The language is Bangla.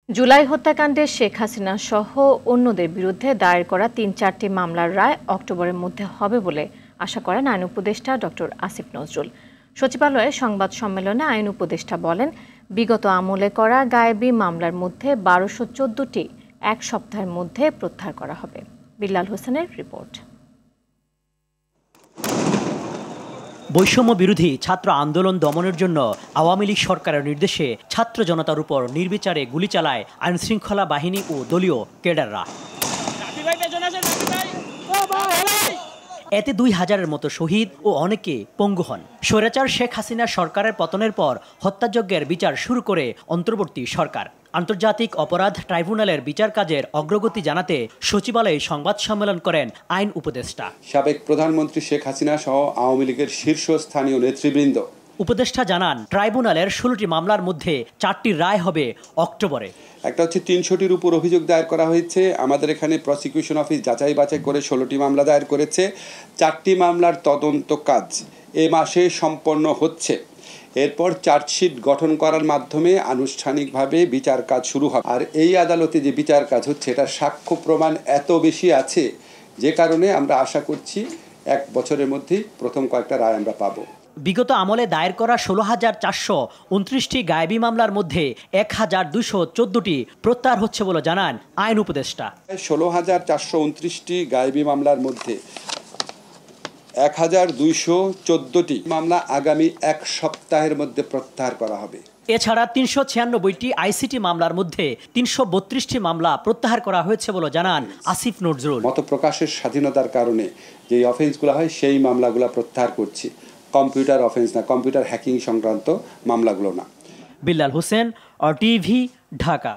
জুলাই হত্যাকাণ্ডে শেখ হাসিনা সহ অন্যদের বিরুদ্ধে দায়ের করা ৩-৪টি মামলার রায় অক্টোবরের মধ্যে হবে বলে আশা করেন আইন উপদেষ্টা ডক্টর আসিফ নজরুল। সচিবালয়ে সংবাদ সম্মেলনে আইন উপদেষ্টা বলেন, বিগত আমলে করা গায়েবী মামলার মধ্যে ১২১৪টি এক সপ্তাহের মধ্যে প্রত্যাহার করা হবে। বিল্লাল হোসেনের রিপোর্ট। বৈষম্য বিরোধী ছাত্র আন্দোলন দমনের জন্য আওয়ামী লীগ সরকারের নির্দেশে ছাত্র জনতার উপর নির্বিচারে গুলি চালায় আইনশৃঙ্খলা বাহিনী ও দলীয় ক্যাডাররা। এতে ২,০০০-এর মতো শহীদ ও অনেকে পঙ্গু হন। স্বৈরাচার শেখ হাসিনার সরকারের পতনের পর হত্যাযজ্ঞের বিচার শুরু করে অন্তর্বর্তী সরকার। আন্তর্জাতিক অপরাধ ট্রাইব্যুনালের বিচার কাজের অগ্রগতি জানাতে সচিবালয়ে সংবাদ সম্মেলন করেন আইন উপদেষ্টা। সাবেক প্রধানমন্ত্রী শেখ হাসিনা সহ আওয়ামী লীগের শীর্ষস্থানীয় নেতৃবৃন্দ। উপদেষ্টা জানান, ট্রাইব্যুনালের 16টি মামলার মধ্যে 4টি রায় হবে অক্টোবরে। একটা হচ্ছে ৩০০টির উপর অভিযোগ দায়ের করা হয়েছে। আমাদের এখানে প্রসিকিউশন অফিস যাচাই বাছাই করে 16টি মামলা দায়ের করেছে। 4টি মামলার তদন্ত কাজ এ মাসে সম্পন্ন হচ্ছে। এরপর চার্জশিট গঠন করার মাধ্যমে আনুষ্ঠানিকভাবে বিচার কাজ শুরু হবে। আর এই আদালতে যে বিচার কাজ হচ্ছে, এটা সাক্ষ্য প্রমাণ এত বেশি আছে যে কারণে আমরা আশা করছি 1 বছরের মধ্যেই প্রথম কয়েকটা রায় আমরা পাবো। বিগত আমলে দায়ের করা ১৬,৪২৯টি গায়েবী মামলার মধ্যে ১,২১৪টি প্রত্যাহার হচ্ছে বলে জানান আইন উপদেষ্টা। ১৬,৪২৯টি গায়েবী মামলার মধ্যে ১,২১৪টি মামলা আগামী 1 সপ্তাহের মধ্যে প্রত্যাহার করা হবে। এছাড়া ৩৯৬টি আইসিটি মামলার মধ্যে ৩৩২টি মামলা প্রত্যাহার করা হয়েছে বলে জানান আসিফ নজরুল। মত প্রকাশের স্বাধীনতার কারণে যে অফেন্সগুলো হয় সেই মামলাগুলো প্রত্যাহার করছি। কম্পিউটার অফেন্স না, কম্পিউটার হ্যাকিং সংক্রান্ত মামলাগুলো না। বিল্লাল হোসেন, RTV, ঢাকা।